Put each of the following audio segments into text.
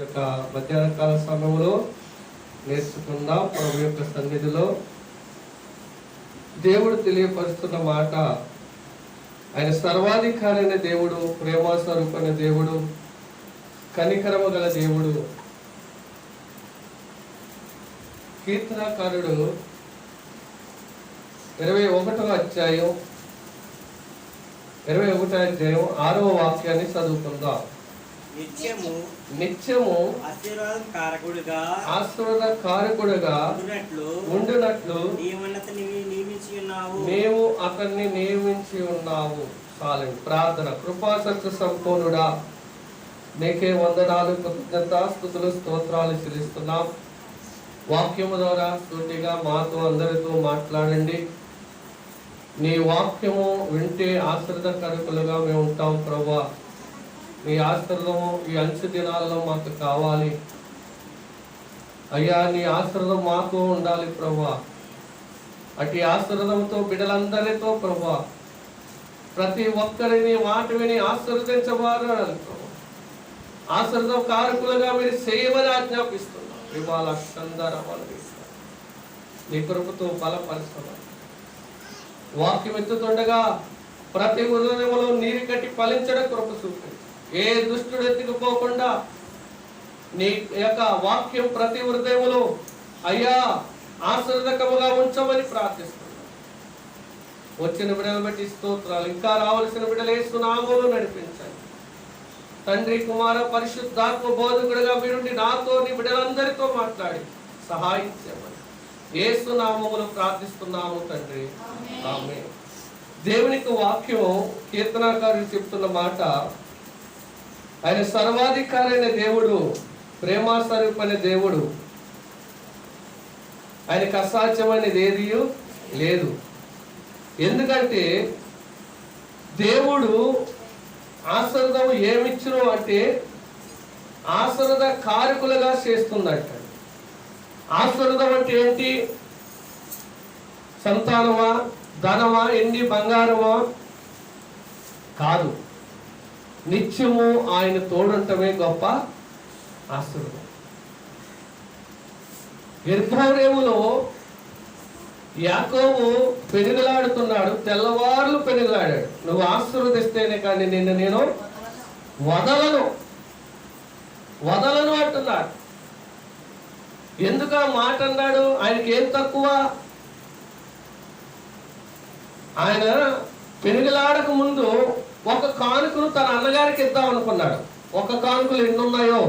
యొక్క మధ్యాహ్న కాల సమయంలో నేర్చుకుందాం. ప్రభు యొక్క సన్నిధిలో దేవుడు తెలియపరుస్తున్న మాట, ఆయన సర్వాధికారి అయిన దేవుడు, ప్రేమాస్వరూపైన దేవుడు, కనికరము గల దేవుడు. కీర్తనకారుడు 21వ అధ్యాయం 6వ వాక్యాన్ని చదువుకుందాం. నిత్యము ఆశీర్వాదకారకుడుగా ఉండునట్లు నీవు అతన్ని నియమించి ఉన్నావు. చాలండి. ప్రార్థన. కృపాసత్య సంపూర్ణుడా, నీకే వందనాలు, కృతజ్ఞత, స్తుతులు, స్తోత్రాలు చెల్లిస్తున్నాం. వాక్యము ద్వారా సూటిగా మాతో అందరితో మాట్లాడండి. నీ వాక్యము వింటే ఆశీర్వాదకరకులుగా మేము ఉంటాం ప్రభువా. నీ ఆశీర్వాదము ఈ అంచె దినాలలో మాకు కావాలి అయ్యా. నీ ఆశీర్వాదం మాతో ఉండాలి ప్రభువా. అటు ఆశీర్వాదంతో బిడ్డలందరితో ప్రభువా, ప్రతి ఒక్కరిని మాట విని ఆశీర్వదించవారు ఆశీర్వాదం కారకులుగా మీరు చేయమని ఆజ్ఞాపిస్తున్నారు. ఇవాళ నీ కృపతో బలపరుస్తున్నారు. వాక్యం ఎత్తుతుండగా ప్రతి హృదయంలో నీరు కట్టి ఫలించడం కృప చూపి, ఏ దుష్టుడు ఎత్తుకుపోకుండా నీ యొక్క వాక్యం ప్రతి హృదయంలో అయ్యా ఆశీర్వదకముగా ఉంచమని ప్రార్థిస్తున్నాను. వచ్చిన బిడ్డలు బట్టి స్తోత్రాలు. ఇంకా రావాల్సిన బిడ్డలు యేసు నామములో నడిపించండి తండ్రి. కుమార పరిశుద్ధాత్మ బోధకుడిగా మీరుండి నాతో నీ బిడ్డలందరితో మాట్లాడి సహాయం చేయమని యేసు నామములో ప్రార్థిస్తున్నాము తండ్రి. ఆమేన్. దేవునికి వాక్యం కీర్తనాకారుడు చెప్తున్న మాట, ఆయన సర్వాధికారి అయిన దేవుడు, ప్రేమాస్వరూపైన దేవుడు, ఆయనకు అసాధ్యమైనది ఏది లేదు. ఎందుకంటే దేవుడు ఆశీర్వాదం ఏమిచ్చును అంటే ఆశీర్వాద కారకులుగా చేస్తుందంట. ఆశీర్వాదం అంటే ఏంటి? సంతానమా, ధనమా, ఎండి బంగారమా కాదు. నిత్యము ఆయన తోడుంటమే గొప్ప ఆశీర్వాదం. గర్భవరేములో యాకోబు పెనుగులాడుతున్నాడు, తెల్లవారులు పెనుగులాడాడు. నువ్వు ఆశీర్వదిస్తేనే కానీ నిన్ను నేను వదలను అంటున్నాడు. ఎందుకు ఆ మాట అన్నాడు? ఆయనకి ఏం తక్కువ? ఆయన పెనుగులాడక ముందు ఒక కానుకను తన అన్నగారికి ఇద్దాం అనుకున్నాడు. ఒక కానుకలు ఎన్ని ఉన్నాయో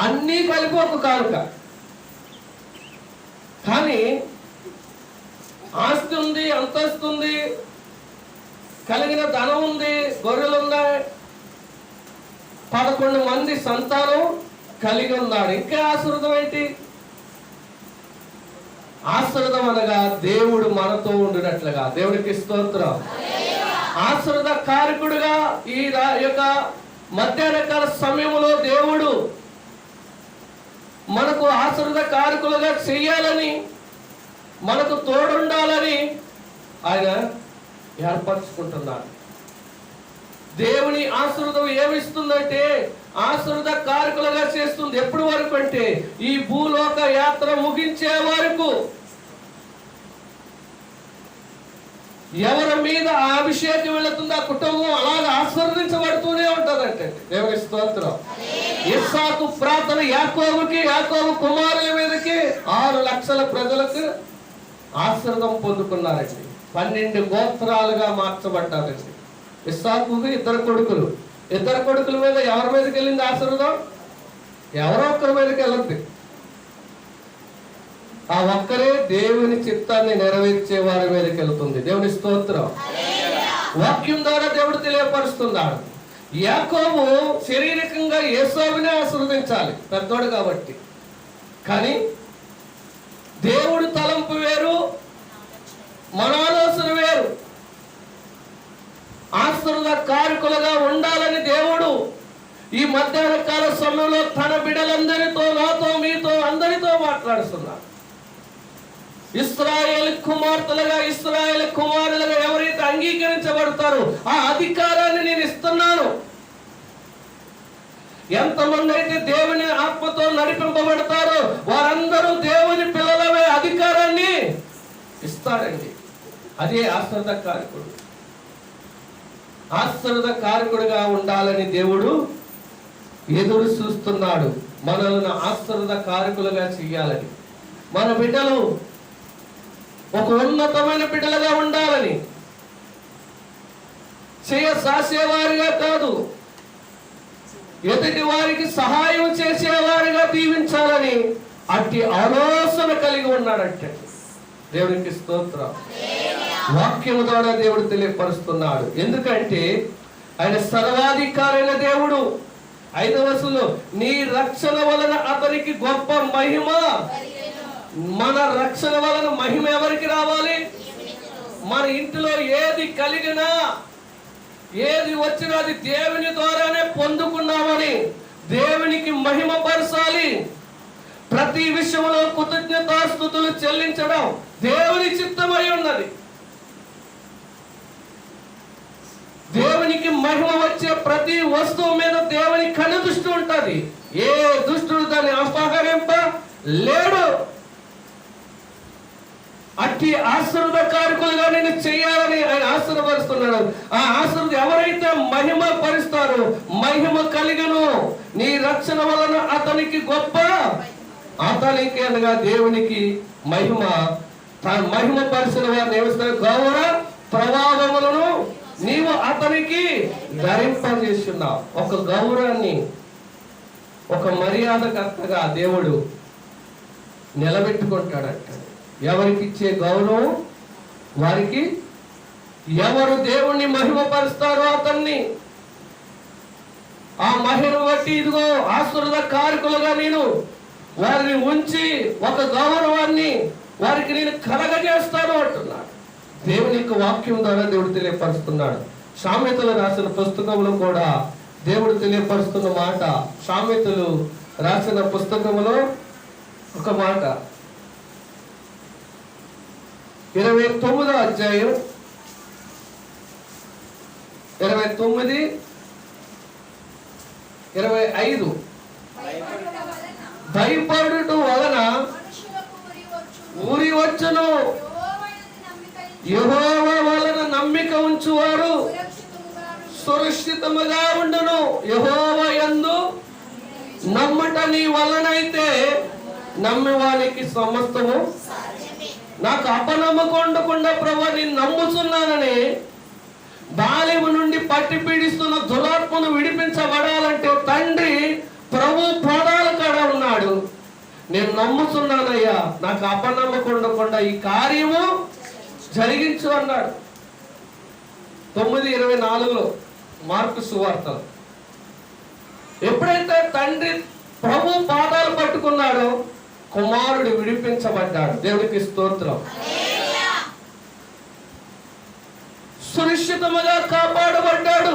అన్నీ కలిపి ఒక కానుక. కానీ ఆస్తి ఉంది, అంతస్తు ఉంది, కలిగిన ధనం ఉంది, గొర్రెలు ఉన్నాయి, 11 మంది సంతానం కలిగి ఉన్నాడు. ఇంకా ఆశీర్వాదం ఏంటి? ఆశీర్వాదం అనగా దేవుడు మనతో ఉండినట్లుగా. దేవుడికి స్తోత్రం. ఆశీర్వాద కారకుడుగా ఈ యొక్క మధ్యాహ్న కాల సమయంలో దేవుడు మనకు ఆశీర్వాద కారకులుగా చెయ్యాలని, మనకు తోడుండాలని ఆయన ఏర్పరచుకుంటున్నాడు. దేవుని ఆశీర్వాదం ఏమిస్తుందంటే ఆశీర్వాద కారకులుగా చేస్తుంది. ఎప్పటి వరకు అంటే ఈ భూలోక యాత్ర ముగించే వరకు. ఎవరి మీద ఆ అభిషేకం వెళుతుంది ఆ కుటుంబం అలాగే ఆశీర్వదించబడుతూనే ఉంటుందంటే. దేవుని స్తోత్రం. ఇస్సాకు ప్రార్థన యాకోబుకి, యాకోబు కుమారుల మీదకి 6 లక్షల ప్రజలకు ఆశీర్వాదం పొందుకున్నారండి. 12 గోత్రాలుగా మార్చబడ్డారండి. ఇస్సాకుకి 2 కొడుకులు. 2 కొడుకుల మీద ఎవరి మీదకి వెళ్ళింది ఆశీర్వాదం? ఎవరో ఒక్కరి మీదకి వెళ్ళద్ది. ఆ ఒక్కరే దేవుని చిత్తాన్ని నెరవేర్చే వారి మీదకి వెళ్తుంది. దేవుని స్తోత్రం. వాక్యం ద్వారా దేవుడు తెలియపరుస్తున్నాడు. యాకోబు శారీరకంగా యేసోబునే ఆశీర్వదించాలి, పెద్దోడు కాబట్టి. కానీ దేవుడు తలంపు వేరు, మన ఆలోచన వేరు. ఆశీర్వాద కారకులుగా ఉండాలని దేవుడు ఈ మధ్యాహ్న కాల సమయంలో తన బిడ్డలందరితో, నాతో, మీతో, అందరితో మాట్లాడుతున్నాడు. ఇశ్రాయేలు కుమార్తెలుగా, ఇశ్రాయేలు కుమారులుగా ఎవరైతే అంగీకరించబడతారో ఆ అధికారాన్ని నేను ఇస్తున్నాను. ఎంతమంది అయితే దేవుని అదే ఆశ్రద కారకుడు. ఆశ్రద కారకుడుగా ఉండాలని దేవుడు ఎదురు చూస్తున్నాడు. మనల్ని ఆశ్రద కారకులుగా చెయ్యాలని, మన బిడ్డలు ఒక ఉన్నతమైన బిడ్డలుగా ఉండాలని, సాసేవారిగా కాదు, ఎదుటి వారికి సహాయం చేసేవారిగా దీవించాలని అట్టి ఆలోచన కలిగి ఉన్నాడంటే దేవునికి స్తోత్రం. వాక్యము ద్వారా దేవుడు తెలియపరుస్తున్నాడు. ఎందుకంటే ఆయన సర్వాధికారైన దేవుడు. 5వ వచనంలో నీ రక్షణ వలన అతనికి గొప్ప మహిమ. మన రక్షణ వలన మహిమ ఎవరికి రావాలి? మన ఇంటిలో ఏది కలిగినా ఏది వచ్చినా అది దేవుని ద్వారానే పొందుకున్నామని దేవునికి మహిమ పరచాలి. ప్రతి విషయంలో కృతజ్ఞతాస్తుతులు చెల్లించడం దేవుని చిత్తమై ఉన్నది. దేవునికి మహిమ వచ్చే ప్రతి వస్తువు మీద దేవుని కన్ను దృష్టి ఉంటుంది. ఏ దుష్టుడు దాన్ని అపహరింప లేడు. అట్టి ఆశీర్వాదకారకులుగా నేను చేయాలని ఆయన ఆశీర్వదిస్తున్నాడు. ఆ ఆశీర్వాదం ఎవరైతే మహిమ పరుస్తారో మహిమ కలిగను. నీ రక్షణ వలన అతనికి గొప్ప, అతనికి అనగా దేవునికి మహిమ. మహిమ పరిచిన వారిని ఏమిస్తారు? గౌరవ ప్రభావములను నీవు అతనికి ధరింపజేస్తున్నావు. ఒక గౌరవాన్ని, ఒక మర్యాదకర్తగా దేవుడు నిలబెట్టుకుంటాడంట. ఎవరికి ఇచ్చే గౌరవం వారికి, ఎవరు దేవుణ్ణి మహిమపరుస్తారో అతన్ని ఆ మహిమ బట్టి ఇదిగో ఆశీర్వాద కారకులుగా నేను వారిని ఉంచి ఒక గౌరవాన్ని వారికి నేను కలగజేస్తాను అంటున్నాడు. దేవుని యొక్క వాక్యం ద్వారా దేవుడు తెలియపరుస్తున్నాడు. సామెతలు రాసిన పుస్తకంలో కూడా దేవుడు తెలియపరుస్తున్న మాట. సామెతలు రాసిన పుస్తకంలో ఒక మాట, 29వ అధ్యాయం 29, 25. భయపడుట వలన ఊరి వచ్చును, యెహోవా వలన నమ్మిక ఉంచువారు సురక్షితముగా ఉండును. యెహోవా యందు నమ్మట నీ వలనైతే నమ్మివానికి సమస్తము. నాకు అపనమ్మకం ఉండకుండా ప్రభువా నేను నమ్ముతున్నానని బాల్యము నుండి పట్టి పీడిస్తున్న దురాత్మను విడిపించబడాలంటే తండ్రి ప్రభు పాదాల కాడ ఉన్నాడు. నేను నమ్ముతున్నానయ్యా, నాకు అపనమ్మకం ఉండకుండా ఈ కార్యము జరిగించు అన్నాడు. 9:24 మార్కు సువార్తలు. ఎప్పుడైతే తండ్రి ప్రభు పాదాలు పట్టుకున్నాడో కుమారుడు విడిపించబడ్డాడు. దేవుడికి స్తోత్రం. సురక్షితముగా కాపాడబడ్డాడు.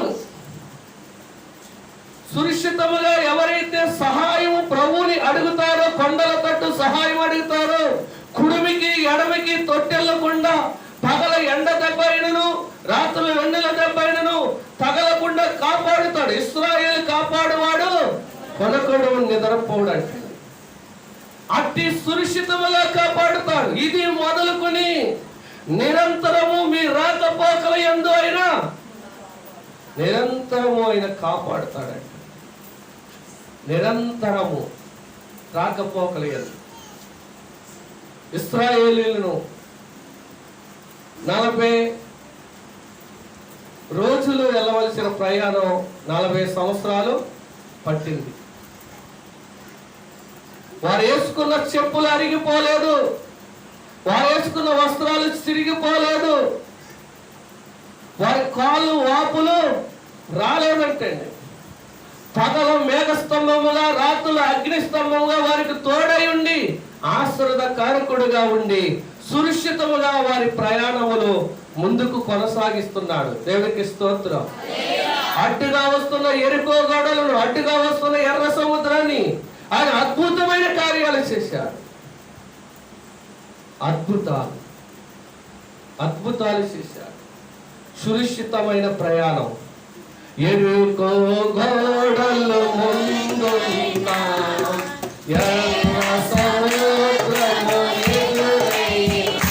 సురక్షితముగా ఎవరైతే సహాయం ప్రభువుని అడుగుతారో, కొండల తట్టు సహాయం అడుగుతారో, కుడిమికి ఎడమికి తొట్టెళ్ళకుండా పగల ఎండ దెబ్బైనను రాత్రుల వెన్నెల దెబ్బైనను తగలకుండా కాపాడుతాడు. ఇశ్రాయేలు కాపాడువాడు కొనకొడు నిద్రపోడంట. అట్టి సురక్షితముగా కాపాడుతాడు. ఇది మొదలుకొని నిరంతరము మీ రాకపోకల యందు అయినా నిరంతరము ఆయన కాపాడుతాడంట. నిరంతరము రాకపోకల యందు ఇశ్రాయేలీయులను 40 రోజులు వెళ్ళవలసిన ప్రయాణం 40 సంవత్సరాలు పట్టింది. వారు వేసుకున్న చెప్పులు అరిగిపోలేదు, వారు వేసుకున్న వస్త్రాలు చిరిగిపోలేదు, వారి కాళ్ళు వాపులు రాలేదంటండి. పగలు మేఘస్తంభముగా, రాత్రులు అగ్నిస్తంభముగా వారికి తోడై ఉండి ఆశ్రద కారకుడుగా ఉండి సురక్షితముగా వారి ప్రయాణములు ముందుకు కొనసాగిస్తున్నాడు. దేవునికి స్తోత్రం. అడ్డుగా వస్తున్న ఎరికో గోడలను, అడ్డుగా వస్తున్న ఎర్ర సముద్రాన్ని ఆయన అద్భుతమైన కార్యాలు చేశాడు. అద్భుతాలు చేశాడు. సురక్షితమైన ప్రయాణం. ఎరుకో గోడలు ముందున్నా ఎర్ర సముద్రము ఎదురైనా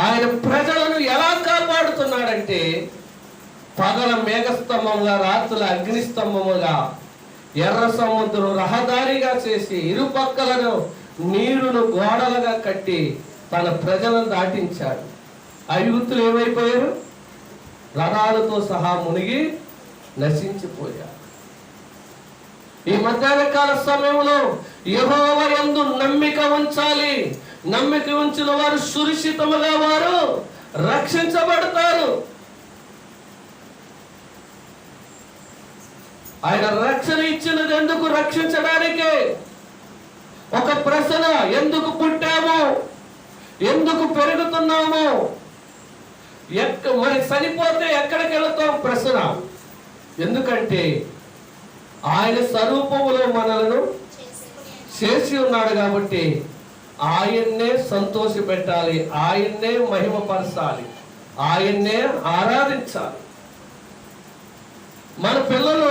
ఆయన ప్రజలను ఎలా కాపాడుతున్నాడంటే పగల మేఘస్తంభముగా రాత్రుల అగ్నిస్తంభముగా ఎర్ర సముద్రం రహదారిగా చేసి ఇరుపక్కలను నీరును గోడలుగా కట్టి తన ప్రజలను దాటించాడు. ఐగుప్తులు ఏమైపోయారు? రథాలతో సహా మునిగి నశించిపోయారు. ఈ మధ్యాహ్న కాల సమయంలో యెహోవా యందు నమ్మిక ఉంచాలి. నమ్మిక ఉంచిన వారు సురక్షితముగా వారు రక్షించబడతారు. ఆయన రక్షణ ఇచ్చినది ఎందుకు? రక్షించడానికే. ఒక ప్రశ్న, ఎందుకు పుట్టాము, ఎందుకు పెరుగుతున్నాము, మరి చనిపోతే ఎక్కడికి వెళతాం? ప్రశ్న. ఎందుకంటే ఆయన స్వరూపములో మనలను చేసి ఉన్నాడు కాబట్టి ఆయన్నే సంతోషపెట్టాలి, ఆయన్నే మహిమపరచాలి, ఆయన్నే ఆరాధించాలి. మన పిల్లలు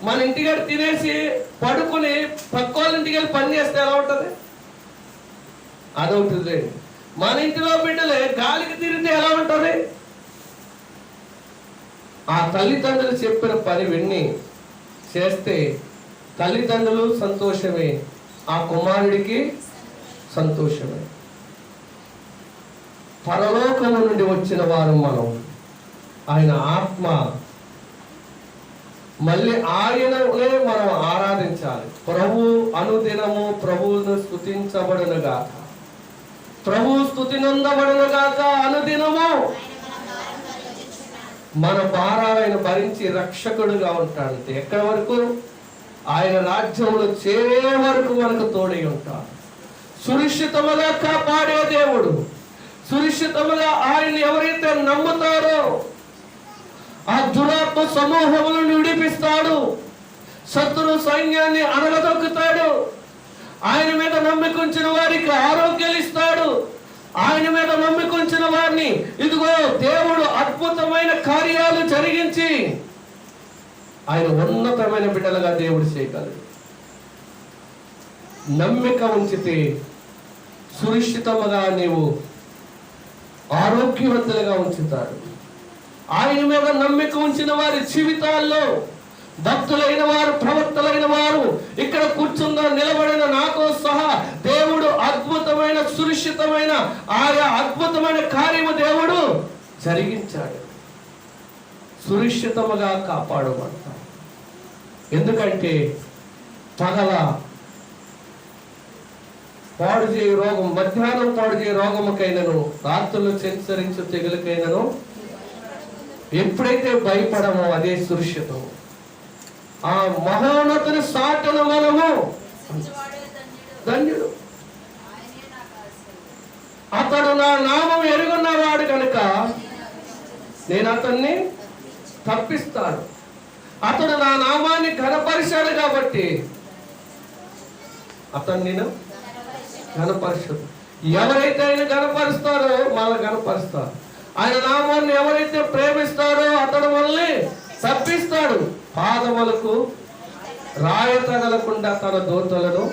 మన ఇంటికి తినేసి పడుకుని పక్క వాళ్ళ ఇంటికి వెళ్ళి పని చేస్తే ఎలా ఉంటుంది? అదవుతుంది. మన ఇంటిలో బిడ్డలే గాలికి తిరిగితే ఎలా ఉంటుంది? ఆ తల్లిదండ్రులు చెప్పిన పని విన్ని చేస్తే తల్లిదండ్రులు సంతోషమే, ఆ కుమారుడికి సంతోషమే. పరలోకము నుండి వచ్చిన వారు మనం. ఆయన ఆత్మ, మళ్ళీ ఆయననే మనం ఆరాధించాలి. ప్రభు అనుదినము ప్రభువును స్తుతించబడునుగాక, ప్రభు స్తుతి నందబడునుగాక. అనుదినము మన భారాలను భరించి రక్షకుడుగా ఉంటాడు. ఎక్కడి వరకు? ఆయన రాజ్యంలో చేరే వరకు మనకు తోడై ఉంటాడు. సురక్షితముగా కాపాడే దేవుడు. సురక్షితముగా ఆయన ఎవరైతే నమ్ముతారో ఆ దురాత్మ సమూహములను విడిపిస్తాడు. శత్రు సైన్యాన్ని అనగదొక్కుతాడు. ఆయన మీద నమ్మికుంచిన వారికి ఆరోగ్యాలు ఇస్తాడు. ఆయన మీద నమ్మికుంచిన వారిని ఇదిగో దేవుడు అద్భుతమైన కార్యాలు జరిగించి ఆయన ఉన్నతమైన బిడ్డలుగా దేవుడు చేయగలడు. నమ్మిక ఉంచితే సురక్షితముగా నీవు ఆరోగ్యవంతులుగా ఉంచుతాడు. ఆయన మీద నమ్మిక ఉంచిన వారి జీవితాల్లో భక్తులైన వారు, ప్రవక్తలైన వారు, ఇక్కడ కూర్చున్న నిలబడిన నాతో సహా దేవుడు అద్భుతమైన సురక్షితమైన ఆయా అద్భుతమైన కార్యము దేవుడు జరిగించాడు. సురక్షితముగా కాపాడబడతాడు. ఎందుకంటే పగల పాడు చేయ రోగం, మధ్యాహ్నం పాడు చేయ రోగముకైనను, రాత్రులు సంచరించు తెగులకైనను ఎప్పుడైతే భయపడమో అదే సురక్షితం. ఆ మహోన్నతుని సాటన మనము ధన్యుడు. అతడు నా నామం ఎరుగున్నవాడు కనుక నేను అతన్ని తప్పిస్తాను. అతడు నా నామాన్ని ఘనపరిచాడు కాబట్టి అతన్ని నేను ఘనపరచదు. ఎవరైతే ఆయన ఘనపరుస్తారో మళ్ళీ ఘనపరుస్తారు. ఆయన నామాన్ని ఎవరైతే ప్రేమిస్తారో అతడు మనల్ని తప్పిస్తాడు. పాదములకు రాయ తగలకుండా తన దూతలను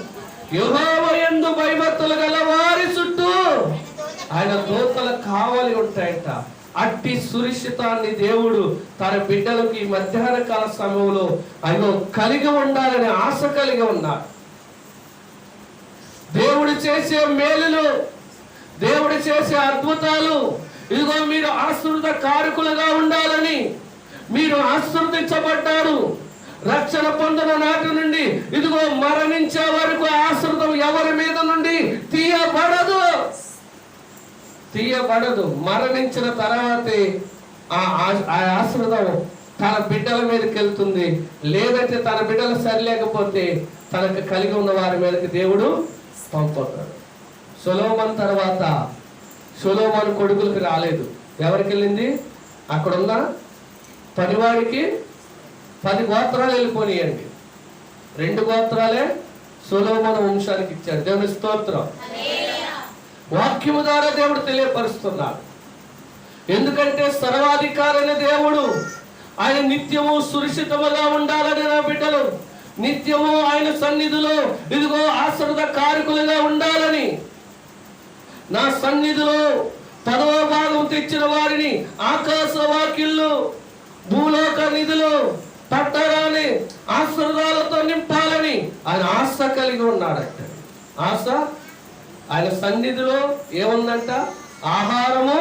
యెహోవా యందు భయభక్తులు గల వారి చుట్టూ ఆయన దూతలు కావలి ఉంటాయంట. అట్టి సురక్షితాన్ని దేవుడు తన బిడ్డలకు ఈ మధ్యాహ్న కాల సమయంలో ఆయన కలిగి ఉండాలని ఆశ కలిగి ఉన్నారు. దేవుడు చేసే మేలులు, దేవుడు చేసే అద్భుతాలు, ఇదిగో మీరు ఆశ్రిత కారకులుగా ఉండాలని, మీరు ఆశీర్వదించబడ్డారు. రక్షణ పొందిన నాటి నుండి ఇదిగో మరణించే వరకు ఆశ్రితం ఎవరి మీద నుండి తీయబడదు. మరణించిన తర్వాతే ఆ ఆశ్రితం తన బిడ్డల మీదకి వెళ్తుంది, లేదంటే తన బిడ్డలు సరిలేకపోతే తనకు కలిగి ఉన్న వారి మీదకి దేవుడు పంపుతాడు. సొలొమోను తర్వాత సొలొమోను కొడుకులకు రాలేదు. ఎవరికి వెళ్ళింది? అక్కడున్న పనివాడికి 10 గోత్రాలు వెళ్ళిపోయాయండి. 2 గోత్రాలే సొలొమోను వంశానికి ఇచ్చాడు. దేవుని స్తోత్రం. వాక్యము ద్వారా దేవుడు తెలియపరుస్తున్నాడు. ఎందుకంటే సర్వాధికారైన దేవుడు, ఆయన నిత్యము సురక్షితముగా ఉండాలని నా బిడ్డలు నిత్యము ఆయన సన్నిధిలో ఇదిగో ఆశ్రద కారకులుగా ఉండాలని, నా సన్నిధిలో 10వ భాగం తెచ్చిన వారిని ఆకాశ వాకిళ్ళు భూలోక నిధులు పట్టరాని ఆశ్రదాలతో నింపాలని ఆయన ఆశ కలిగి ఉన్నాడట. ఆశ ఆయన సన్నిధిలో ఏముందంట? ఆహారము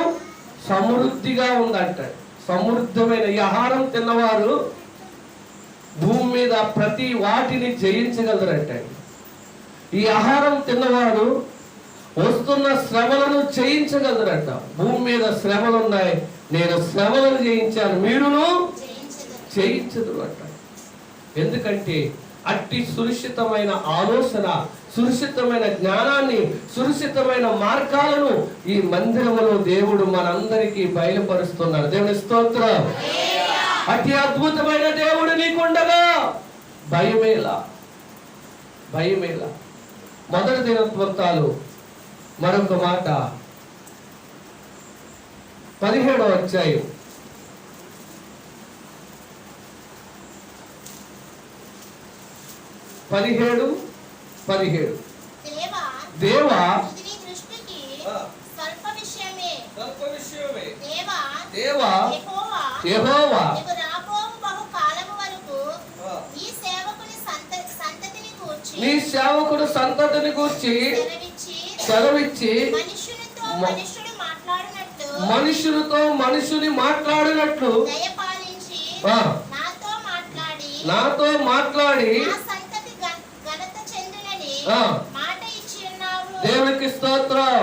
సమృద్ధిగా ఉందంట. సమృద్ధమైన ఈ ఆహారం తిన్నవారు భూమి మీద ప్రతి వాటిని జయించగలరంట. ఈ ఆహారం తిన్నవారు వస్తున్న శ్రమలను జయించగలరంట. భూమి మీద శ్రమలు ఉన్నాయి, నేను శ్రమలను జయించాను, మీరును జయించదు అంట. ఎందుకంటే అట్టి సురక్షితమైన ఆలోచన, సురక్షితమైన జ్ఞానాన్ని, సురక్షితమైన మార్గాలను ఈ మందిరములో దేవుడు మనందరికీ బయలుపరుస్తున్నాడు. దేవుని స్తోత్రం. అతి అద్భుతమైన దేవుడు నీకుండగా భయమేలా, భయమేలా. మొదటి దినవృత్తాలు మరొక మాట 17వ అధ్యాయం 17 దేవా దేవా యెహోవా నీ సేవకుని సంతతిని గూర్చి సెలవిచ్చి మనుషులతో మనుషుని మాట్లాడినట్లు నాతో మాట్లాడి దేవునికి స్తోత్రం.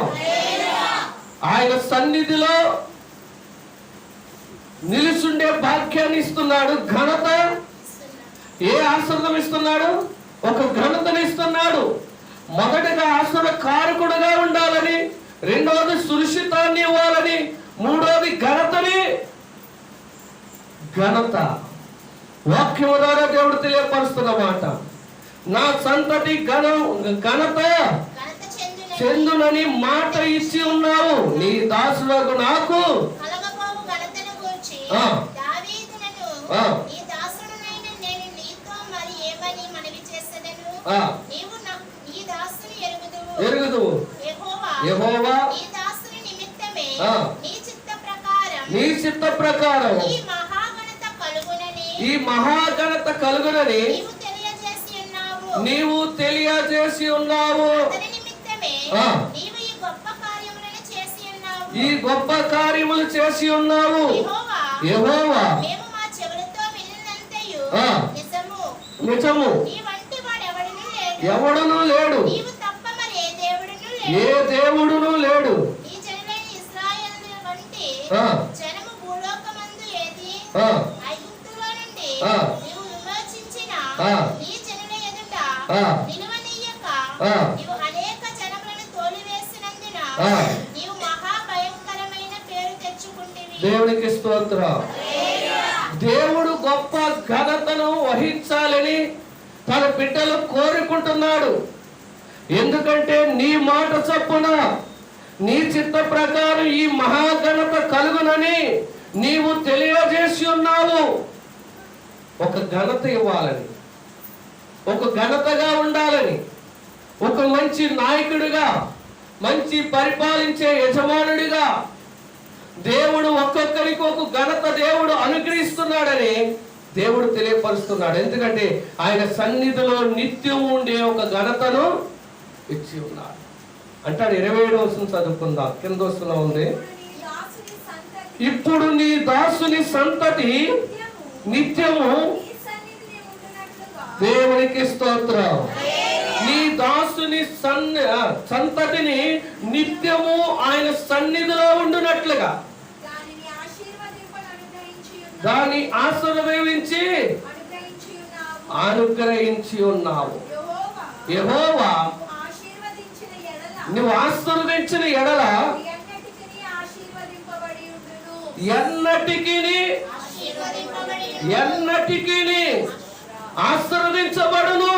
ఆయన సన్నిధిలో నిలుచుండే భాగ్యాన్ని ఇస్తున్నాడు. ఘనత, ఏ ఆశ్రదం ఇస్తున్నాడు? ఒక ఘనతని ఇస్తున్నాడు. మొదటిగా ఆశ్రద కారకుడుగా ఉండాలని, రెండవది సురక్షితాన్ని ఇవ్వాలని, మూడవది ఘనతని. ఘనత వాక్యం ద్వారా దేవుడు తెలియపరుస్తున్న మాట. నా సంతతి ఘనత చెందునని మాట ఇచ్చి ఉన్నావు. నీ దాసులకు నాకు ఎరుగుదువు. యెహోవా నీ చిత్త ప్రకారం ఈ మహాఘనత కలుగునని నీవు తెలియజేసి ఉన్నావు. ఈ గొప్ప కార్యములు చేసి ఉన్నావు. యెహోవా నిజము, ఎవడును లేడు, ఏ దేవుడును లేడు. దేవునికి స్తోత్రం. దేవుడు గొప్ప ఘనతను వహించాలని తన బిడ్డలు కోరుకుంటున్నాడు. ఎందుకంటే నీ మాట చొప్పున నీ చిత్త ప్రకారం ఈ మహాఘనత కలుగునని నీవు తెలియజేసి ఉన్నావు. ఒక ఘనత ఇవ్వాలని, ఒక ఘనతగా ఉండాలని, ఒక మంచి నాయకుడిగా, మంచి పరిపాలించే యజమానుడిగా దేవుడు ఒక్కొక్కరికి ఒక ఘనత దేవుడు అనుగ్రహిస్తున్నాడని దేవుడు తెలియపరుస్తున్నాడు. ఎందుకంటే ఆయన సన్నిధిలో నిత్యం ఉండే ఒక ఘనతను ఇచ్చి ఉన్నాడు అంటాడు. 27వ వచనం చదువుకుందాం. కింద వస్తున్నా ఉంది. ఇప్పుడు నీ దాసుని సంతతి నిత్యము దేవునికి స్తోత్రం. నీ దాసుని సంతతిని నిత్యము ఆయన సన్నిధిలో ఉండునట్లుగా దాన్ని ఆశీర్వదించి అనుగ్రహించి ఉన్నావు. యెహోవా నువ్వు ఆశీర్వదించిన ఎడల ఎన్నటికి ఆశీర్వదించబడును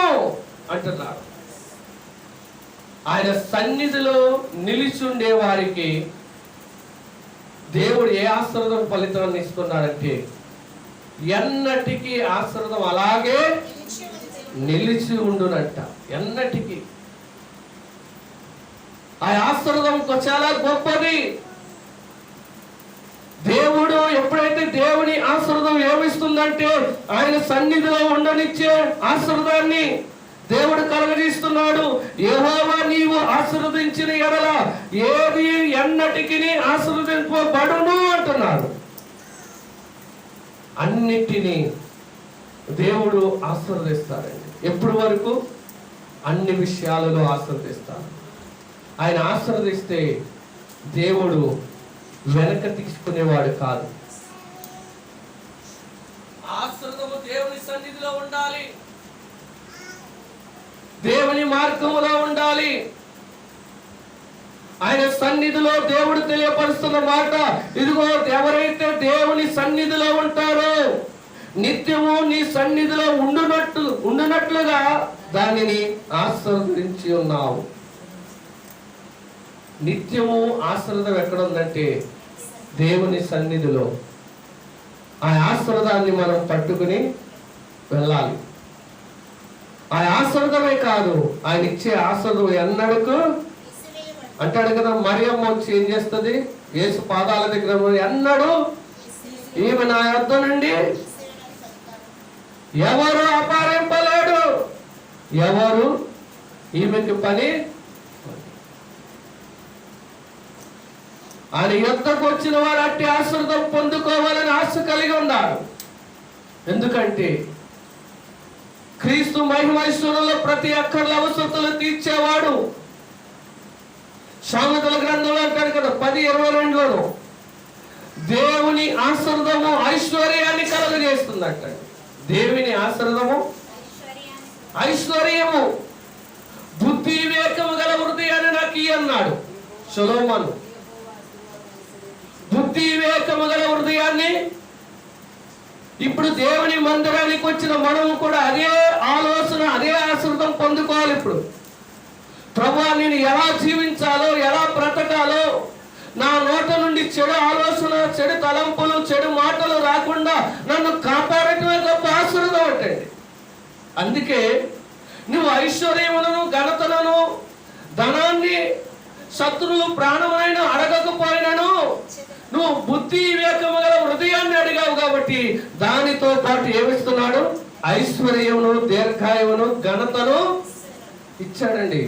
అంటున్నారు. ఆయన సన్నిధిలో నిలిచుండే వారికి దేవుడు ఏ ఆశీర్వాదం ఫలితాన్ని ఇస్తున్నాడంటే ఎన్నటికీ ఆశీర్వాదం అలాగే నిలిచి ఉండునంట. ఎన్నటికీ ఆ ఆశీర్వాదం చాలా గొప్పది. దేవుడు ఎప్పుడైతే దేవుని ఆశీర్వాదం ఏమిస్తుందంటే ఆయన సన్నిధిలో ఉండనిచ్చే ఆశీర్వాదాన్ని దేవుడు కలుగజేస్తున్నాడు. యెహోవా నీవు ఆశీర్వదించిన ఎడల ఏది ఎన్నటికి ఆశీర్వదింపబడును అంటున్నాడు. అన్నిటినీ దేవుడు ఆశీర్వదిస్తాడండి. ఎప్పటి వరకు? అన్ని విషయాలలో ఆశీర్వదిస్తాడు. ఆయన ఆశీర్వదిస్తే దేవుడు వెనక తీసుకునేవాడు కాదు. ఆశీర్వాదము దేవుని సన్నిధిలో ఉండాలి, దేవుని మార్గములో ఉండాలి. ఆయన సన్నిధిలో దేవుడు తెలియపరుస్తున్న మాట, ఇదిగో ఎవరైతే దేవుని సన్నిధిలో ఉంటారో నిత్యము నీ సన్నిధిలో ఉండునట్లుగా దానిని ఆశీర్వదించి ఉన్నావు. నిత్యము ఆశీర్వాదం ఎక్కడ ఉందంటే దేవుని సన్నిధిలో. ఆ ఆశీర్వాదాన్ని మనం పట్టుకుని వెళ్ళాలి. ఆ ఆశీర్వాదమే కాదు, ఆయన ఇచ్చే ఆశీర్వాదం ఎన్నడకు అంటాడు కదా. మరియమ్మ వచ్చి ఏం చేస్తుంది? యేసు పాదాల దగ్గర ఎన్నడూ ఈమె నా యొద్ద నుండి ఎవరు అపారింపలేడు, ఎవరు ఈమెకి పని. ఆయన యొద్దకు వచ్చిన వారు అట్టి ఆశీర్వాదం పొందుకోవాలని ఆశ కలిగి ఉన్నారు. ఎందుకంటే క్రీస్తు మహిమైశ్వరంలో ప్రతి అక్కర్ల అవసరతలు తీర్చేవాడు. సామెతల గ్రంథంలో అంటాడు కదా 10:22 దేవుని ఆశీర్వాదము ఐశ్వర్యాన్ని కలుగజేస్తుందంట. దేవుని ఆశీర్వాదము ఐశ్వర్యము, బుద్ధి వివేకము గల హృదయాన్ని నాకు ఇయ్యి అన్నాడు సొలొమోను. బుద్ధి వివేకము గల హృదయాన్ని. ఇప్పుడు దేవుని మందిరానికి వచ్చిన మనము కూడా అదే ఆలోచన, అదే ఆశీర్వాదం పొందుకోవాలి. ఇప్పుడు ప్రభువా నేను ఎలా జీవించాలో, ఎలా బ్రతకాలో, నా నోట నుండి చెడు ఆలోచన, చెడు తలంపులు, చెడు మాటలు రాకుండా నన్ను కాపాడటమే గొప్ప ఆశీర్వాదం అంటండి. అందుకే నువ్వు ఐశ్వర్యములను, ఘనతలను, ధనాన్ని శత్రువు ప్రాణమైన అడగకపోయినను నువ్వు బుద్ధి వివేకము గల హృదయాన్ని అడిగావు కాబట్టి దానితో పాటు ఏమిస్తున్నాడు? ఐశ్వర్యమును, దీర్ఘాయువును, ఘనతను ఇచ్చాడండి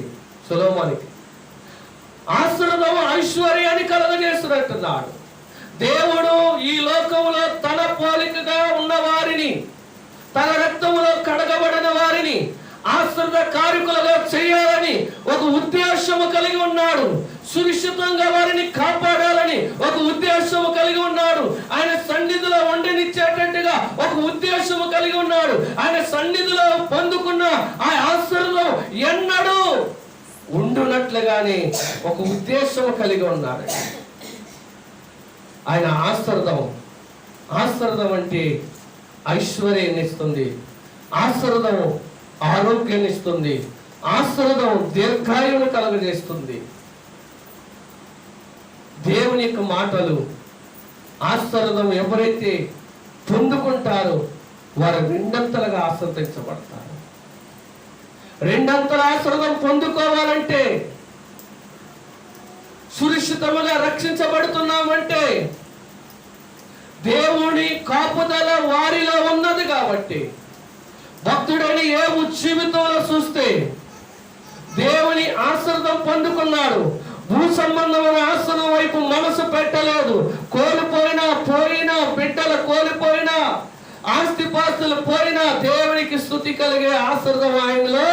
సొలొమోనుకి. ఆశీర్వాదము ఐశ్వర్యాన్ని కలుగజేస్తున్నట్టున్నాడు. దేవుడు ఈ లోకములో తన పోలికగా ఉన్న వారిని, తన రక్తములో కడగబడిన వారిని ఆశీర్వాదకారకులుగా చేయాలని ఒక ఉద్దేశము కలిగి ఉన్నాడు. సురక్షితంగా వారిని కాపాడాలని ఒక ఉద్దేశము కలిగి ఉన్నాడు. ఆయన సన్నిధిలో ఉండనిచ్చేటట్టుగా ఒక ఉద్దేశము కలిగి ఉన్నాడు. ఆయన సన్నిధిలో పొందుకున్న ఆ ఆశీర్వాదం ఎన్నడూ ఉండునట్లుగానే ఒక ఉద్దేశము కలిగి ఉన్నాడు. ఆయన ఆశీర్వాదం అంటే ఐశ్వర్యాన్ని ఇస్తుంది, ఆశీర్వాదం ఆరోగ్యాన్ని ఇస్తుంది, ఆశీర్వాదం దీర్ఘాయువును కలుగజేస్తుంది. దేవుని యొక్క మాటలు ఆశీర్వాదం ఎవరైతే పొందుకుంటారో వారు రెండంతలుగా ఆశీర్వదించబడతారు. రెండంతల ఆశీర్వాదం పొందుకోవాలంటే, సురక్షితముగా రక్షించబడుతున్నామంటే దేవుని కాపుదల వారిలో ఉన్నది కాబట్టి. భక్తుడని ఏ జీవితంలో చూస్తే దేవుని ఆశీర్వాదం పొందుకున్నాడు. భూ సంబంధమైన ఆశీర్వాదం వైపు మనసు పెట్టలేదు. పోయినా బిడ్డలు కోల్పోయినా, ఆస్తిపాస్తులు పోయినా దేవునికి స్తుతి కలిగే ఆశీర్వాదం ఆయనలో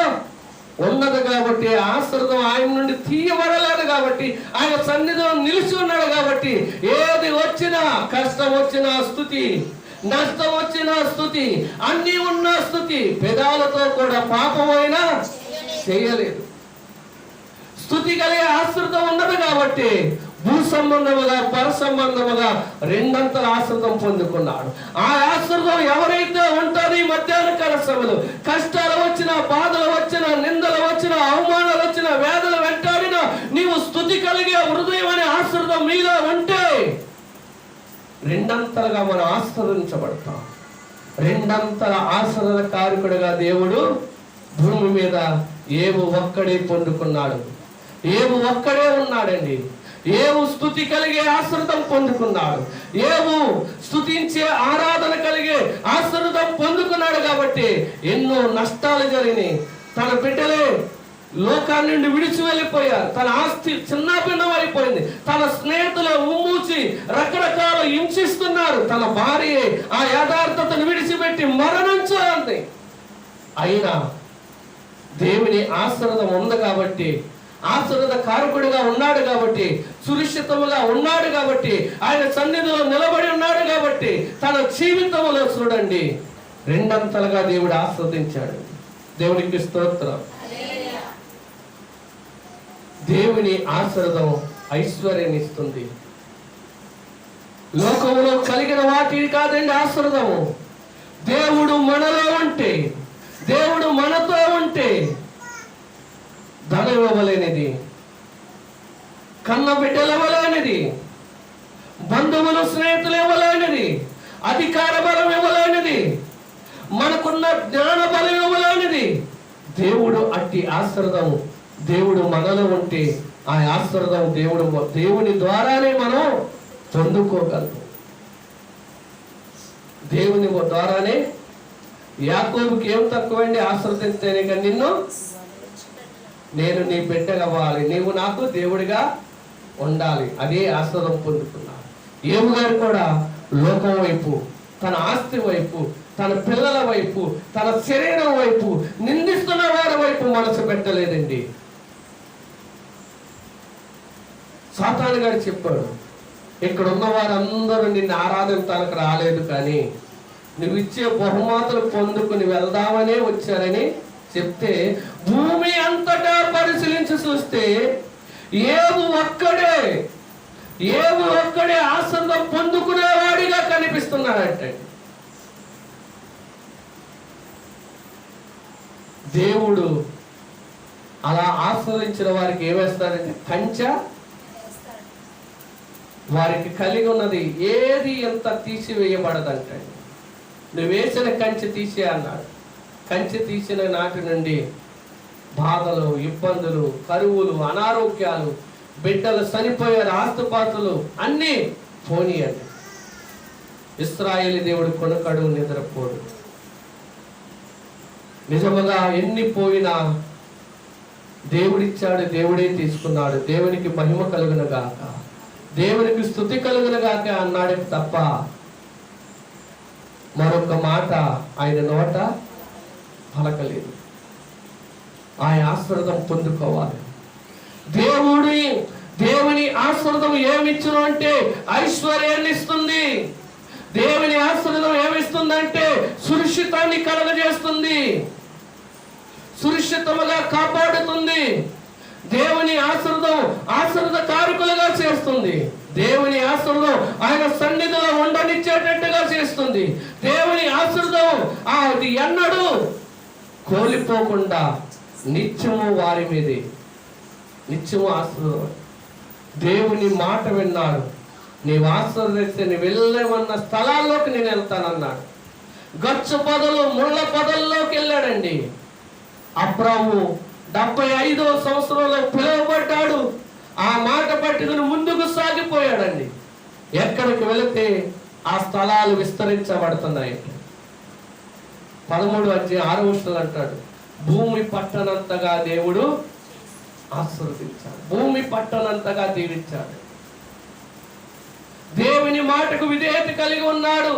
ఉన్నది కాబట్టి, ఆశీర్వాదం ఆయన నుండి తీయబడలేదు కాబట్టి, ఆయన సన్నిధిలో నిలిచి ఉన్నాడు కాబట్టి ఏది వచ్చినా, కష్టం వచ్చినా స్తుతి, నష్టం వచ్చిన స్తుతి, అన్ని ఉన్న స్తుతి, పెదాలతో కూడా పాపమైనా చేయలేదు. స్తుతి కలిగే ఆశ్రితం ఉన్నది కాబట్టి భూ సంబంధముగా పర సంబంధముగా రెండంతల ఆశ్రితం పొందుకున్నాడు. ఆ ఆశ్రితం ఎవరైతే ఉంటుంది మధ్యాహ్న కాల సమయంలో కష్టాలు వచ్చినా, బాధలు వచ్చినా, నిందలు వచ్చినా, అవమానాలు వచ్చినా, వేదలు వెంటాడినా నీవు స్తుతి కలిగే హృదయం అనే ఆశ్రితం మీలో ఉంటే రెండంతలుగా మనం ఆశీర్వదించబడతాం. రెండంతల ఆశీర్వాద కారకుడిగా దేవుడు భూమి మీద ఏవు ఒక్కడే పొందుకున్నాడు. ఏవు ఒక్కడే ఉన్నాడండి. ఏవు స్తుతి కలిగే ఆశ్రితం పొందుకున్నాడు. ఏవు స్తుతించే ఆరాధన కలిగే ఆశ్రితం పొందుకున్నాడు కాబట్టి ఎన్నో నష్టాలు జరిగినాయి. తన బిడ్డలే లోకాన్ని నుండి విడిచి వెళ్ళిపోయారు. తన ఆస్తి చిన్నాభిన్నం అయిపోయింది. తన స్నేహితులు ఉమ్మూచి రకరకాల హింసిస్తున్నారు. తన భార్య ఆ యథార్థతను విడిచిపెట్టి మరణించాలి. అయినా దేవుని ఆశీర్వాదం ఉంది కాబట్టి, ఆశీర్వాద కారకుడిగా ఉన్నాడు కాబట్టి, సురక్షితముగా ఉన్నాడు కాబట్టి, ఆయన సన్నిధిలో నిలబడి ఉన్నాడు కాబట్టి తన జీవితంలో చూడండి రెండంతలుగా దేవుడు ఆస్వాదించాడు. దేవునికి స్తోత్రం. దేవుని ఆశీర్వాదం ఐశ్వర్యాన్ని ఇస్తుంది. లోకంలో కలిగిన వాటిని కాదండి ఆశీర్వాదము. దేవుడు మనలో ఉంటే, దేవుడు మనతో ఉంటే ధనం ఇవ్వలేనిది, కన్న బిడ్డలు ఇవ్వలేనిది, బంధువులు స్నేహితులు ఇవ్వలేనిది, అధికార బలం ఇవ్వలేనిది, మనకున్న జ్ఞాన బలం ఇవ్వలేనిది దేవుడు అట్టి ఆశీర్వాదము దేవుడు మనలో ఉంటే ఆ ఆశీర్వాదం దేవుని ద్వారానే మనం పొందుకోగలము. దేవుని ద్వారానే. యాకోబుకి ఏం తక్కువండి ఆశీర్వదిస్తేనే కానీ నిన్ను నేను నీ బిడ్డగా అవ్వాలి, నీవు నాకు దేవుడిగా ఉండాలి, అదే ఆశీర్వాదం పొందుకున్నాడు. ఏవు గారు కూడా లోకం వైపు, తన ఆస్తి వైపు, తన పిల్లల వైపు, తన శరీరం వైపు, నిందిస్తున్న వారి వైపు మనసు పెట్టలేదండి. సాతాను గారు చెప్పాడు, ఇక్కడ ఉన్న వారందరూ నిన్ను ఆరాధించడానికి రాలేదు, కానీ నువ్వు ఇచ్చే బహుమతులు పొందుకుని వెళ్దామనే వచ్చారని చెప్తే భూమి అంతటా పరిశీలించి చూస్తే ఏవు ఒక్కడే ఆశీర్వాదం పొందుకునేవాడిగా కనిపిస్తున్నాడంటే దేవుడు అలా ఆస్వాదించిన వారికి ఏమేస్తాడంటే కంచె, వారికి కలిగి ఉన్నది ఏది ఎంత తీసివేయబడదంటే నువ్వు వేసిన కంచె తీసే అన్నాడు. కంచె తీసిన నాటి నుండి బాధలు, ఇబ్బందులు, కరువులు, అనారోగ్యాలు, బిడ్డలు చనిపోయారు, ఆస్తుపాతులు అన్నీ పోనీయండి. ఇశ్రాయేలు దేవుడు కొనకడు, నిద్రపోడు. నిజముగా ఎన్ని పోయినా దేవుడిచ్చాడు, దేవుడే తీసుకున్నాడు. దేవునికి మహిమ కలుగును గాక, దేవునికి స్తుతి కలుగును గాక అన్నాడు తప్ప మరొక మాట ఆయన నోట పలకలేదు. ఆయన ఆశీర్వాదం పొందుకోవాలి. దేవుని ఆశీర్వాదం ఏమిచ్చును అంటే ఐశ్వర్యాన్ని ఇస్తుంది. దేవుని ఆశీర్వాదం ఏమిస్తుందంటే సురక్షితాన్ని కలుగజేస్తుంది, సురక్షితముగా కాపాడుతుంది. దేవుని ఆశీర్వాద కారకులుగా చేస్తుంది. దేవుని ఆశీర్వాదం ఆయన సన్నిధిలో ఉండనిచ్చేటట్టుగా చేస్తుంది. దేవుని ఆశీర్వాదం అది ఎన్నడూ కోల్పోకుండా నిత్యము వారి మీదే, నిత్యము ఆశీర్వాదం. దేవుని మాట విన్నాడు, నీవు ఆశీర్వదిస్తే నీ వెళ్ళేమన్న స్థలాల్లోకి నేను వెళ్తానన్నాడు. గచ్చు పొదలు, ముళ్ళ పొదల్లోకి వెళ్ళాడండి. అబ్రాము 75వ సంవత్సరంలో పిలువబడ్డాడు. ఆ మాట పట్టుకుని ముందుకు సాగిపోయాడండి. ఎక్కడికి వెళితే ఆ స్థలాలు విస్తరించబడుతున్నాయి. 13:6 అంటాడు, భూమి పట్టనంతగా దేవుడు ఆశీర్వదించాడు, భూమి పట్టనంతగా దీవించాడు. దేవుని మాటకు విధేయత కలిగి ఉన్నాడు.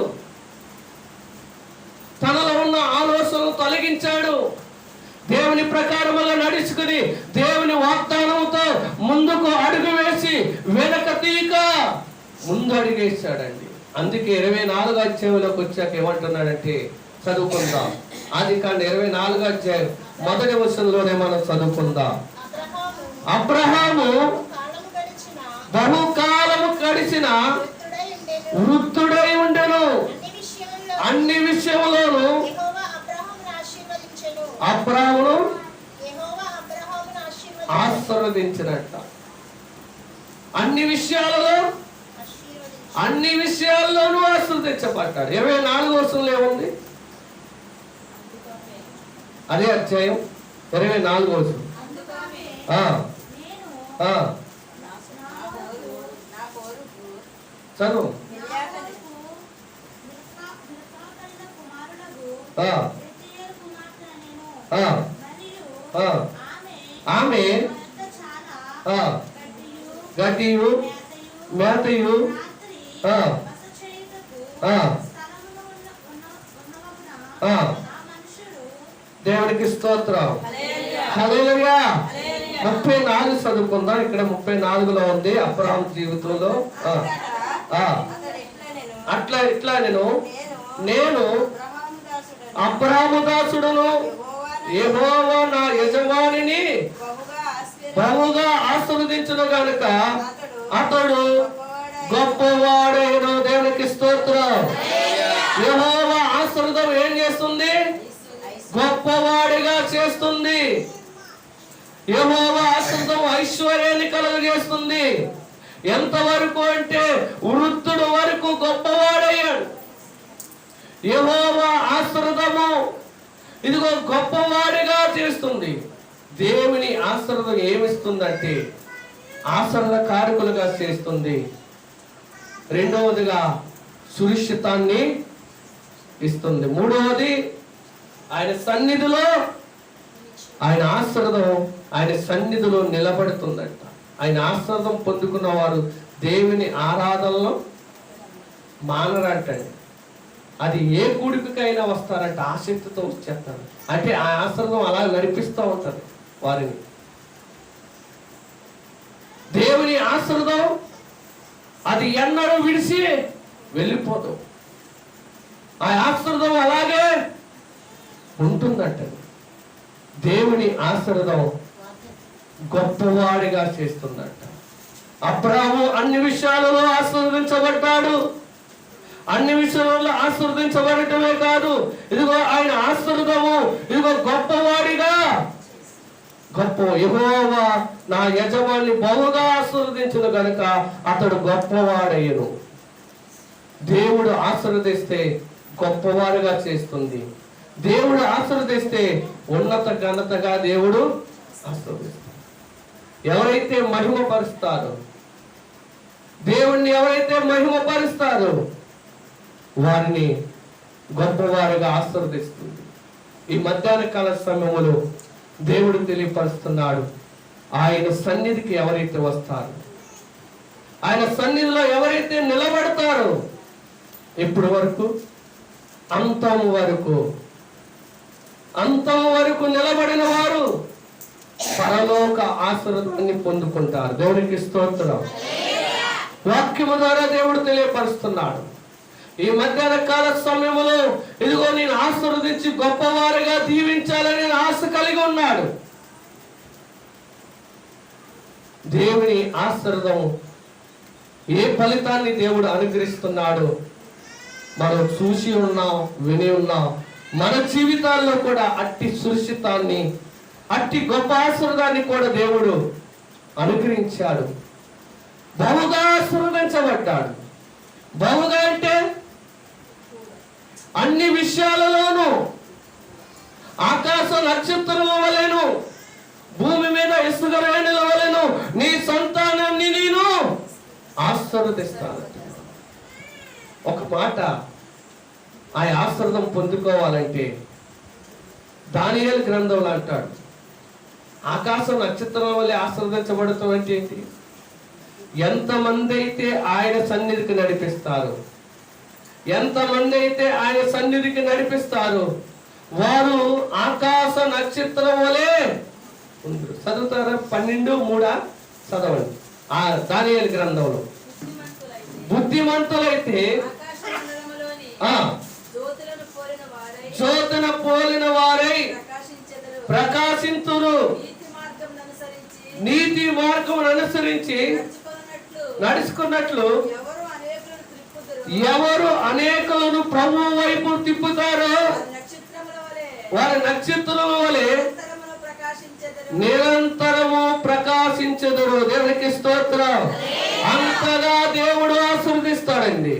తనలో ఉన్న ఆలోచనలు తొలగించాడు. దేవుని ప్రకారముగా నడుచుకుని దేవుని వాగ్దానంతో ముందుకు అడుగు వేసి వెనక తీయక ముందు అడుగేశాడండి. అందుకే 24 అధ్యాయంలోకి వచ్చాక ఏమంటున్నాడంటే చదువుకుందాం. ఆదికాండం 24 అధ్యాయం మొదటి వచనంలోనే మనం చదువుకుందాం. అబ్రహాము బహుకాలము గడిచిన వృద్ధుడై ఉండెను, అన్ని విషయంలోనూ అబ్రహామును ఆశీర్వదించినట్ట. అన్ని విషయాల్లోనూ ఆశీర్వదించబడ్డాడు. 24 వచనంలో ఏముంది? అదే అధ్యాయం 24 వచనం. చదువు. ఆమె గడ్డియు మేతయు దేవునికి స్తోత్రం. హల్లెలూయా. 34 చదువుకుందాం. ఇక్కడ 34లో ఉంది అబ్రహాము జీవితంలో. ఇట్లా నేను అబ్రహాము దాసుడును యెహోవా నా యజమానిని బహుగా ఆశీర్వదించును గనుక అతడు గొప్పవాడైన. దేవునికి స్తోత్రం. యెహోవా ఆశీర్వాదం ఏం చేస్తుంది? గొప్పవాడిగా చేస్తుంది. యెహోవా ఆశీర్వాదం ఐశ్వర్యాన్ని కలుగజేస్తుంది. ఎంతవరకు అంటే వృద్ధుడు వరకు గొప్పవాడయ్యాడు. యెహోవా ఆశీర్వాదము ఇదిగో గొప్పవాడిగా చేస్తుంది. దేవుని ఆశీర్వాదం ఏమిస్తుందంటే ఆశీర్వాదకారకులుగా చేస్తుంది. రెండవదిగా సురక్షితాన్ని ఇస్తుంది. మూడవది ఆయన సన్నిధిలో ఆయన ఆశీర్వాదం ఆయన సన్నిధిలో నిలబడుతుందంట. ఆయన ఆశీర్వాదం పొందుకున్న వారు దేవుని ఆరాధనలో మానరంటండి. అది ఏ కూడికైనా వస్తారంట, ఆసక్తితో వచ్చేస్తారు. అంటే ఆ ఆశీర్వాదం అలా నడిపిస్తూ ఉంటది వారిని. దేవుని ఆశీర్వాదం అది ఎన్నడూ విడిసి వెళ్ళిపోదు. ఆ ఆశీర్వాదం అలాగే ఉంటుందంట. దేవుని ఆశీర్వాదం గొప్పవాడిగా చేస్తుందంట. అబ్రాహాము అన్ని విషయాలలో ఆశీర్వదించబడ్డాడు. అన్ని విషయాలలో ఆశీర్వదించబడటమే కాదు, ఇదిగో ఆయన ఆశీర్వాదము ఇదిగో గొప్పవాడిగా యెహోవా నా యజమాని బహుగా ఆశీర్వదించును గనుక అతడు గొప్పవాడయ్యను. దేవుడు ఆశీర్వదిస్తే గొప్పవారుగా చేస్తుంది. దేవుడు ఆశీర్వదిస్తే ఉన్నత ఘనతగా దేవుడు ఆశీర్వదిస్తాడు. ఎవరైతే మహిమపరుస్తారో, దేవుణ్ణి ఎవరైతే మహిమపరుస్తారో వారిని గొప్పవారుగా ఆశీర్వదిస్తుంది. ఈ మధ్యాహ్న కాల సమయంలో దేవుడు తెలియపరుస్తున్నాడు, ఆయన సన్నిధికి ఎవరైతే వస్తారో, ఆయన సన్నిధిలో ఎవరైతే నిలబడతారో, ఇప్పటి వరకు అంతం వరకు నిలబడిన వారు పరలోక ఆశీర్వాదాన్ని పొందుకుంటారు. దేవునికి స్తోత్రం. వాక్యము ద్వారా దేవుడు తెలియపరుస్తున్నాడు. ఈ మధ్యాహ్న కాల సమయంలో ఇదిగో నేను ఆశీర్వదించి గొప్పవారుగా దీవించాలని ఆశ కలిగి ఉన్నాడు. దేవుని ఆశీర్వాదం ఏ ఫలితాన్ని దేవుడు అనుగ్రహిస్తున్నాడు మనం చూసి ఉన్నాం, విని ఉన్నాం. మన జీవితాల్లో కూడా అట్టి సురక్షితాన్ని, అట్టి గొప్ప ఆశీర్వాదాన్ని కూడా దేవుడు అనుగ్రహించాడు. బహుగా ఆశీర్వదించబడ్డాడు. బహుగా అంటే అన్ని విషయాలలోనూ ఆకాశ నక్షత్రముల వలెను, భూమి మీద ఇసుక రేణుల వలెను నీ సంతానాన్ని నేను ఆశీర్వదిస్తాను. ఒక మాట, ఆ ఆశీర్వాదం పొందుకోవాలంటే దానియేలు గ్రంథంలో అంటాడు, ఆకాశ నక్షత్రం వల్ల ఆశీర్వదించబడటం అంటే ఏంటి? ఎంతమంది అయితే ఆయన సన్నిధికి నడిపిస్తారు, ఎంతమంది అయితే ఆయన సన్నిధికి నడిపిస్తారు వారు ఆకాశ నక్షత్రం వలె ఉంటారు. చదువుతారా? 12:3 చదవండి. ఆ దానియేలు గ్రంథంలో. బుద్ధిమంతులైతే జ్యోతిని పోలిన వారై ప్రకాశింతురు. నీతి మార్గం అనుసరించి నడుచుకున్నట్లు ఎవరు అనేకులను ప్రభువు వైపు తిప్పుతారో వారి నక్షత్రముల వలె నిరంతరము ప్రకాశించెదరు. దేవునికి స్తోత్రం. అంతగా దేవుడు ఆశీర్వదిస్తాడండి.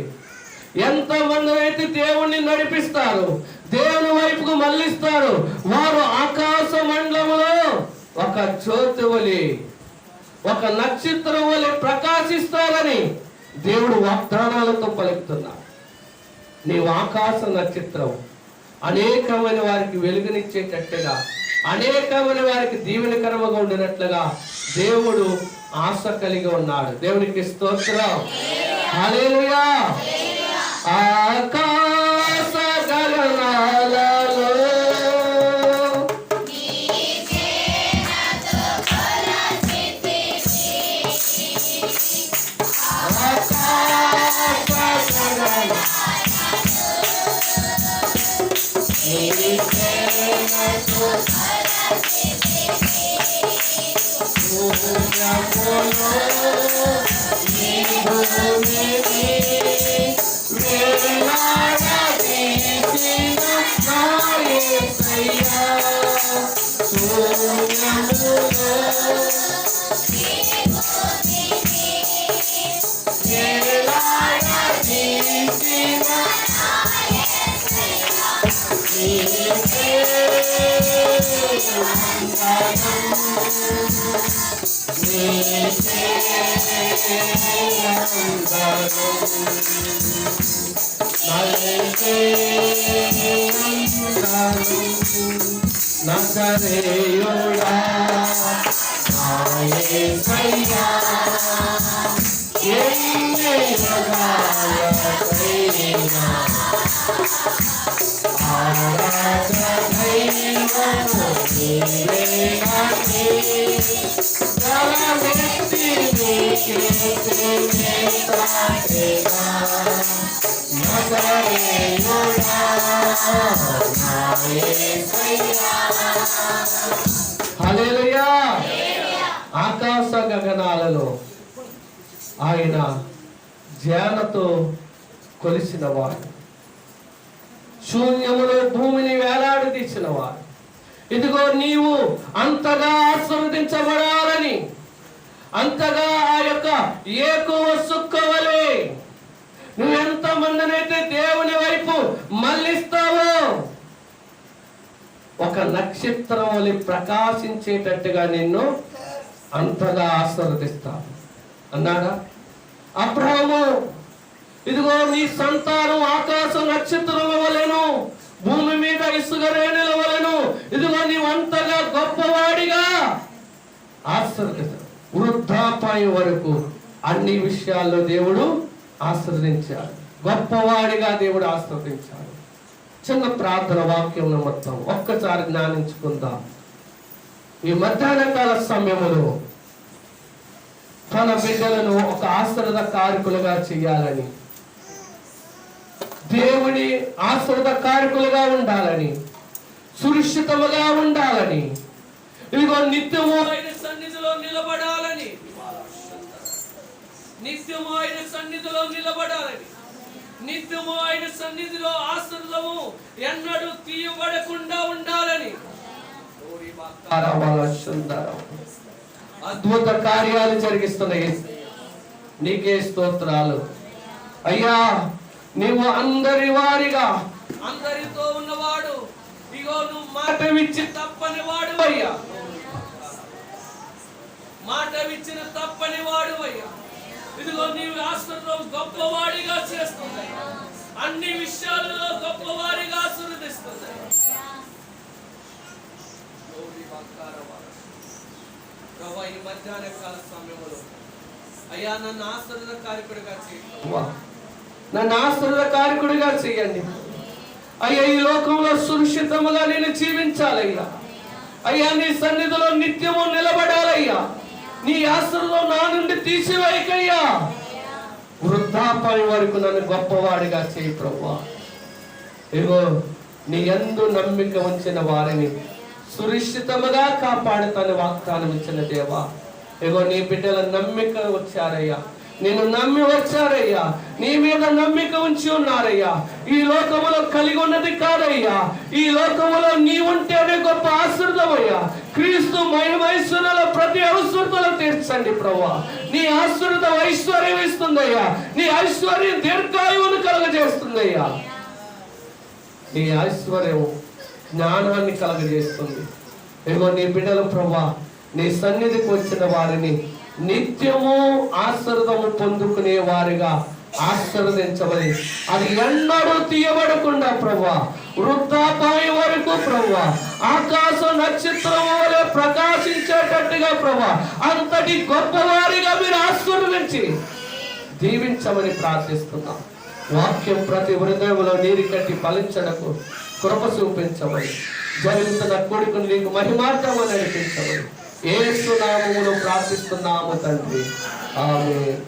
ఎంతమంది అయితే దేవుణ్ణి నడిపిస్తారు, దేవుని వైపుకు మళ్ళిస్తారు, వారు ఆకాశ మండలములో ఒక జ్యోతి వలె, ఒక నక్షత్రం వలె ప్రకాశిస్తారని దేవుడు వాగ్దానాలతో పలుకుతున్నాడు. నీవు ఆకాశ నక్షత్రం, అనేకమైన వారికి వెలుగునిచ్చేటట్టుగా, అనేకమైన వారికి దీవెనకరముగా ఉండినట్లుగా దేవుడు ఆశ కలిగి ఉన్నాడు. దేవునికి స్తోత్రం. హల్లెలూయా. ఆకాశ గగనాలలో నజరేయుడా యేసయ్యా ఎన్ని యుగాలకైనా ఆరాధనైనను నీవేగాని బలమెత్తి నీకే సేవిస్తానేగా. నజరేయుడా యేసయ్యా. హల్లెలూయా. ఆకాశ గగనాలలో ఆయన జ్ఞానతో కొలిసిన వాడు, శూన్యములో భూమిని వేలాడదీసిన వాడు. ఇదిగో నీవు అంతగా ఆశీర్వదించబడాలని, అంతగా ఆ యొక్క ఏకువ సుక్కవలే నువ్వెంత మందినైతే దేవుని వైపు మళ్ళిస్తావో ఒక నక్షత్రం వలె ప్రకాశించేటట్టుగా నిన్ను అంతగా ఆశీర్వదిస్తావు అన్నాడా అబ్రహాము. ఇదిగో నీ సంతానం ఆకాశ నక్షత్రముల వలెను, భూమి మీద ఇసుక రేణుల వలెను, ఇదిగో నీవు అంతగా గొప్పవాడిగా ఆశీర్వదిస్తావు. వృద్ధాప్యం వరకు అన్ని విషయాల్లో దేవుడు ఆశీర్వదించాడు. గొప్పవాడిగా దేవుడు ఆశీర్వదించాడు. చిన్న ప్రార్థన వాక్యం మొత్తం ఒక్కసారి జ్ఞానించుకుందాం. ఈ మధ్యాహ్న కాల సమయంలో తన బిడ్డలను ఒక ఆశీర్వాదకారకులుగా చేయాలని, దేవుని ఆశీర్వాదకారకులుగా ఉండాలని, సురక్షితముగా ఉండాలని, ఇదిగో నిత్యము ఆయన సన్నిధిలో నిలబడాలని, నిత్యము ఆయన సన్నిధిలో నిలబడాలని, నిత్యము ఆయన సన్నిధిలో ఆశీర్వాదము ఎన్నడూ తీయబడకుండా ఉండాలని అద్భుత కార్యాలు జరిగిస్తున్నాయి. నీకే స్తోత్రాలు అయ్యా. నీవు అందరి వారిగా అందరితో ఉన్నవాడు. ఇగో నువ్వు మాట ఇచ్చి తప్పని వాడు అయ్యా, మాట ఇచ్చిన తప్పని వాడు అయ్యా. ఇదిగో నీవు ఆశీర్వాదం గొప్పవాడిగా చేస్తున్నాయి, అన్ని విషయాలలో గొప్పవాడిగా ఆశీర్వదిస్తున్నాయి. ప్రభా ఈ మధ్యాహ్న కాల సమయంలో అయ్యా నన్ను ఆశీర్వాదకారకుడిగా చేయండి, నన్ను ఆశీర్వాదకారకుడిగా చేయండి అయ్యా. ఈ లోకంలో సురక్షితముగా నేను జీవించాలయ్యా. అయ్యా నీ సన్నిధిలో నిత్యము నిలబడాలయ్యా. నీ ఆశీర్వాదం నా నుండి తీసివేయకయ్యా. వృద్ధాప్యం వరకు నన్ను గొప్పవాడిగా చేయి ప్రభువా. ఇగో నీ యందు నమ్మిక ఉంచిన వారిని సురక్షితముగా కాపాడుతాను వాగ్దానం ఇచ్చిన దేవా. ఇగో నీ బిడ్డల నమ్మిక వచ్చారయ్యా, నేను నమ్మి వచ్చారయ్యా, నీ మీద నమ్మిక ఉంచి ఉన్నారయ్యా. ఈ లోకములో కలిగి ఉన్నది కాదయ్యా, ఈ లోకములో నీ ఉంటేనే గొప్ప ఆశీర్వాదమయ్యా. క్రీస్తు మహిమైశ్వర్యాల ప్రతి అవసరతలు తీర్చండి ప్రభువా. నీ ఆశీర్వాదం ఐశ్వర్యం ఇస్తుందయ్యా, నీ ఐశ్వర్యం దీర్ఘాయువును కలుగజేస్తుందయ్యా. నీ ఐశ్వర్యం జ్ఞానాన్ని కలుగజేస్తుంది. ఇగో నీ బిడ్డలు ప్రభువా, నీ సన్నిధికి వచ్చిన వారిని నిత్యము ఆశీర్వాదము పొందుకునే వారిగా ఆశీర్వదించబడి అది ఎన్నడూ తీయబడకుండా ప్రభువా, వృద్ధాపాయం వరకు ప్రభువా, ఆకాశ నక్షత్రం వలె ప్రకాశించేటట్టుగా ప్రభువా, అంతటి గొప్పవారిగా మీరు ఆశీర్వదించి దీవించమని ప్రార్థిస్తున్నాం. వాక్యం ప్రతి హృదయంలో నీరు కట్టి ఫలించడకు కృప చూపించమని, జరుగుతున్న కొడుకుని నీకు మహిమార్థమని అనిపించమని యేసు నామములో ప్రార్థిస్తున్నాము తండ్రి. ఆమేన్.